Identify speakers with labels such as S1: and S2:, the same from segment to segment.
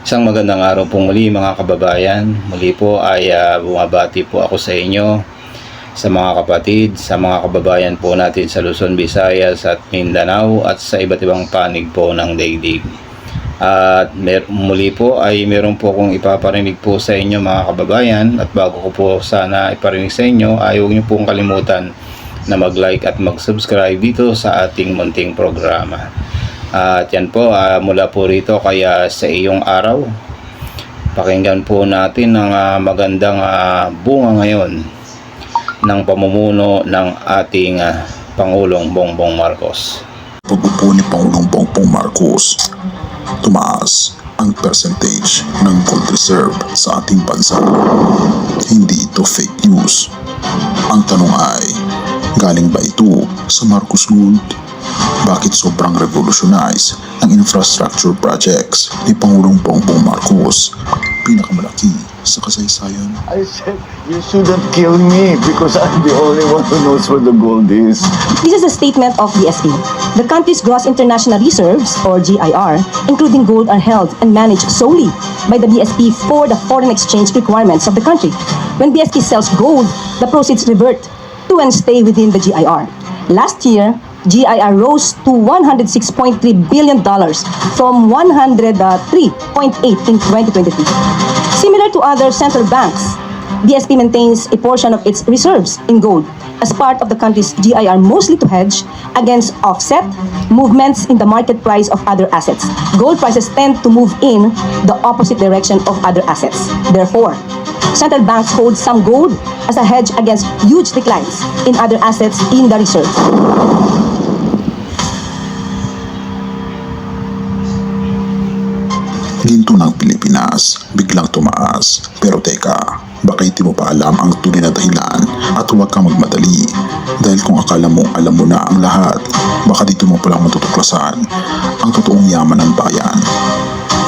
S1: Isang magandang araw po muli mga kababayan. Muli po ay bumabati po ako sa inyo, sa mga kapatid, sa mga kababayan po natin sa Luzon, Visayas at Mindanao at sa iba't ibang panig po ng daigdig. At muli po ay meron po akong ipaparinig po sa inyo mga kababayan, at bago ko po sana iparinig sa inyo ay huwag niyo pong kalimutan na mag-like at mag-subscribe dito sa ating munting programa. At yan po, mula po rito kaya sa iyong araw, pakinggan po natin ang magandang bunga ngayon ng pamumuno ng ating Pangulong Bongbong Marcos.
S2: Pag-upo ni Pangulong Bongbong Marcos, tumaas ang percentage ng gold reserve sa ating bansa. Hindi ito fake news. Ang tanong ay, galing ba ito sa Marcos Gold? Bakit sobrang revolutionize ang infrastructure projects ni Pangulong Bongbong Marcos, pinakamalaki sa kasaysayan?
S3: I said, you shouldn't kill me because I'm the only one who knows where the gold is.
S4: This is a statement of BSP. The country's gross international reserves, or GIR, including gold, are held and managed solely by the BSP for the foreign exchange requirements of the country. When BSP sells gold, the proceeds revert to and stay within the GIR. Last year, GIR rose to $106.3 billion from $103.8 in 2023. Similar to other central banks, BSP maintains a portion of its reserves in gold as part of the country's GIR, mostly to hedge against offset movements in the market price of other assets. Gold prices tend to move in the opposite direction of other assets. Therefore, central banks hold some gold as a hedge against huge declines in other assets in the reserve.
S2: Ginto ng Pilipinas, biglang tumaas. Pero teka, baka hindi mo pa alam ang tunay na dahilan at huwag kang magmadali. Dahil kung akala mo alam mo na ang lahat, baka dito mo palang matutuklasan ang totoong yaman ng bayan.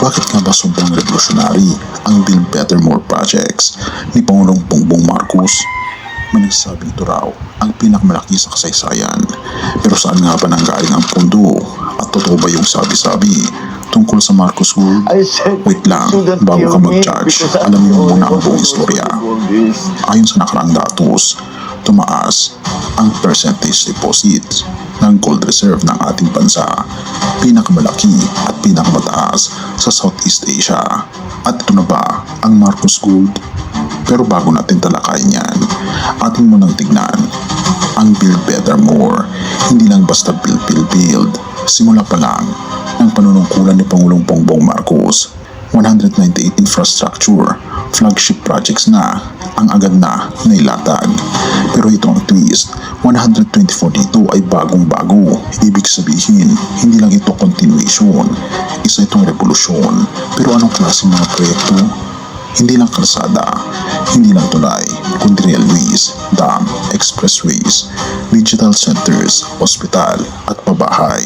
S2: Bakit nga ba sobrang revolutionary ang Build Better More projects ni Pangulong Bongbong Marcos? May nagsasabing ito raw ang pinakamalaki sa kasaysayan. Pero saan nga ba nanggaling ang pundo? At totoo ba yung sabi-sabi tungkol sa Marcos Gold?
S3: I said,
S2: Wait lang,
S3: you shouldn't
S2: bago
S3: kill
S2: ka
S3: me
S2: mag-charge,
S3: because I'm
S2: alamin
S3: the
S2: mo
S3: only
S2: muna ang
S3: one who
S2: buong
S3: knows where
S2: istorya.
S3: the gold is.
S2: Ayon sa nakaraang datos, tumaas ang percentage deposits ng gold reserve ng ating bansa, pinakamalaki at pinakamataas sa Southeast Asia. At ito na ba ang Marcos Gold? Pero bago natin talakayin yan, atin munang tignan ang Build Better More. Hindi lang basta build. Simula pa lang ng panunungkulan ni Pangulong Bongbong Marcos, 198 infrastructure flagship projects na ang agad na nailatag. Pero ito ang twist, 124 dito ay bagong-bago. Ibig sabihin, hindi lang ito continuation, isa itong revolusyon. Pero anong klase mga proyekto? Hindi lang kalsada, hindi lang tulay, kundi railways, dam, expressways, digital centers, hospital at pabahay.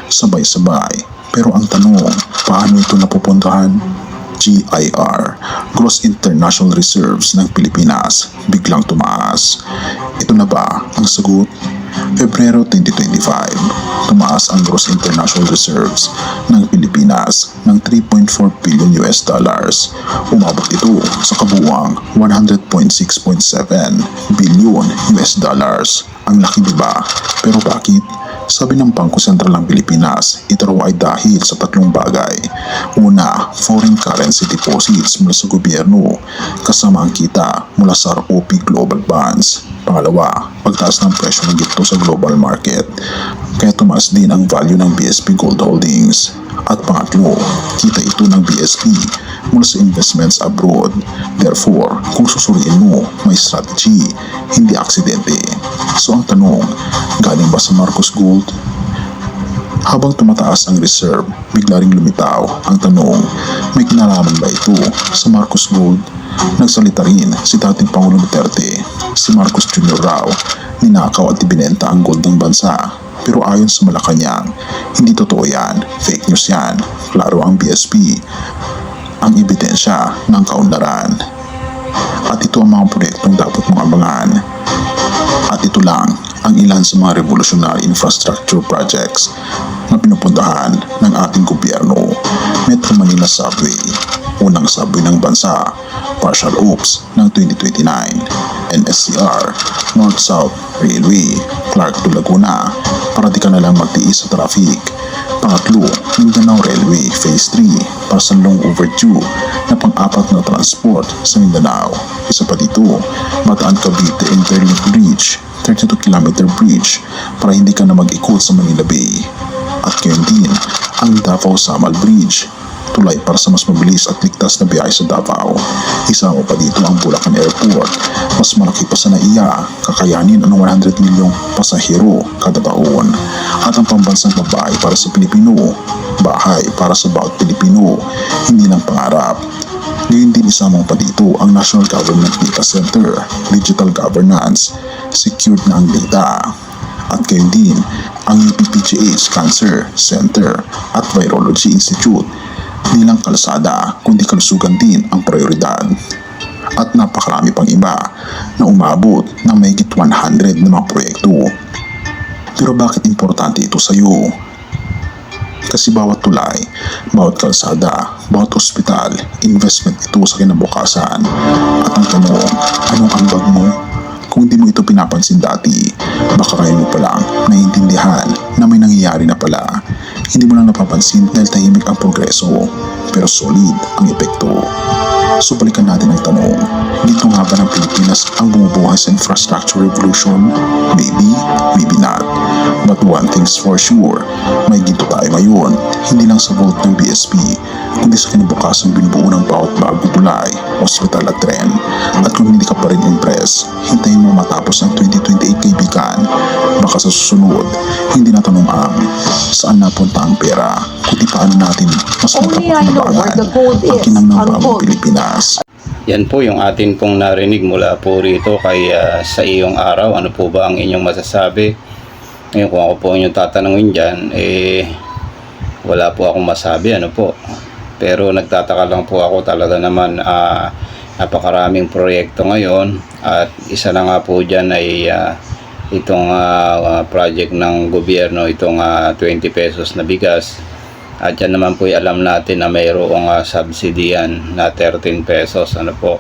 S2: Sabay-sabay. Pero ang tanong, paano ito napupuntahan? GIR, Gross International Reserves ng Pilipinas, biglang tumaas. Ito na ba ang sagot? Pebrero 2025, tumaas ang Gross International Reserves ng Pilipinas ng 3.4 billion US dollars. Umabot ito sa kabuuang 100.6.7 billion US dollars. Ang laki diba? Pero bakit? Sabi ng Bangko Sentral ng Pilipinas, ito raw ay dahil sa tatlong bagay. Una, foreign currency deposits mula sa gobyerno, kasama ang kita mula sa ROP Global Bonds. Pangalawa, pagtaas ng presyo ng ginto sa global market, kaya tumaas din ang value ng BSP Gold Holdings. At pangatlo, kita ito ng BSP mula sa investments abroad. Therefore, kung susuriin mo, may strategy, hindi aksidente. So ang tanong, galing ba sa Marcos Gold? Habang tumataas ang reserve, bigla ring lumitaw ang tanong, may kinalaman ba ito sa Marcos Gold? Nagsalita rin si dating Pangulong Duterte, si Marcos Jr. raw, ninakaw at ibinenta ang gold ng bansa. Pero ayon sa Malacanang, hindi totoo yan, fake news yan. Klaro ang BSP, ang ebidensya ng kaunlaran. At ito ang mga proyektong dapat mong abangan. At ito lang ang ilan sa mga revolutionary infrastructure projects na pinupuntahan ng ating gobyerno. Metro Manila Subway, unang subway ng bansa, partial OPS ng 2029, NSCR, North-South Railway, Clark to Laguna, para di ka na lang magtiis sa traffic. Pangatlo, Mindanao Railway Phase 3, para sa long overdue na pang-apat na transport sa Mindanao. Isa pa dito, Bataan Cavite Interlink Bridge, 32-kilometer bridge para hindi ka na mag-ikot sa Manila Bay. At ngayon din, ang Davao Samal Bridge, tulay para sa mas mabilis at ligtas na biyahe sa Davao. Isama pa dito ang Bulacan Airport, mas malaki pa sa NAIA, kakayanin ang 100 milyong pasahero kada taon. At ang pambansang babae para sa Pilipino, bahay para sa bawat Pilipino, hindi lang pangarap. Ngayon din isama pa dito ang National Government Data Center, Digital Governance, secured na ang data. At ngayon din ang UPPGH Cancer Center at Virology Institute. Di lang kalsada, kundi kalusugan din ang prioridad. At napakarami pang iba na umabot ng mahigit 100 na mga proyekto. Pero bakit importante ito sa iyo? Kasi bawat tulay, bawat kalsada, bawat ospital, investment ito sa kinabukasan. At ang tanong, anong ambag mo? Kung di mo ito pinapansin dati, baka kaya mo palang naiintindihan na may nangyayari na pala. Hindi mo lang napapansin dahil tahimik ang progreso, pero solid ang epekto. So balikan natin ang tanong, dito nga ba ng Pilipinas ang bumubuhay sa infrastructure revolution? Maybe, maybe not. But one thing's for sure, may ginto tayo ngayon, hindi lang sa vote ng BSP, kundi sa kinabukasan binubuo ng bawat bagong tulay, ospital at tren. At kung hindi ka pa rin impress, hintayin mo matapos ang 2028 kaibigan. Baka sa susunod, hindi na tanong ang saan napunta ang pera, kundi paano natin mas
S5: Only I know where the gold
S2: ang
S5: is,
S2: kinanambang
S5: unquote.
S2: Pilipinas.
S1: Yan po yung atin pong narinig mula po rito kay sa iyong araw. Ano po ba ang inyong masasabi? Ngayon kung ako po inyong tatanungin dyan, wala po akong masabi. Ano po? Pero nagtataka lang po ako talaga naman, napakaraming proyekto ngayon. At isa na nga po dyan ay itong project ng gobyerno, itong 20 pesos na bigas. At yan naman po alam natin na mayroong subsidy yan na 13 pesos. Ano po?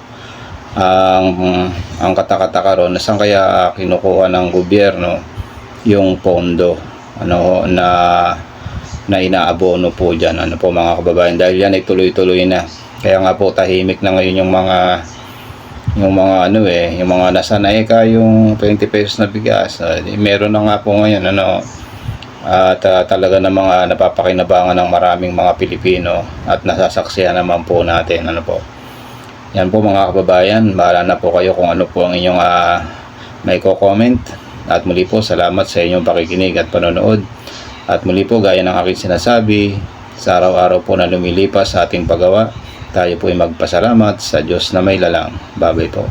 S1: Ang katakataka ron, saan kaya kinukuha ng gobyerno yung pondo na inaabono po dyan, ano po mga kababayan, dahil yan ay tuloy-tuloy na. Kaya nga po tahimik na ngayon yung mga yung mga nasanay ka yung 20 pesos na bigas. Meron na nga po ngayon at talaga na mga napapakinabangan ng maraming mga Pilipino at nasasaksihan naman po natin. Ano po? Yan po mga kababayan, bahala na po kayo kung ano po ang inyong may comment. At muli po, salamat sa inyong pakikinig at panonood. At muli po, gaya ng aking sinasabi, sa araw-araw po na lumilipas sa ating paggawa, tayo po ay magpasalamat sa Diyos na may lalang. Babay po.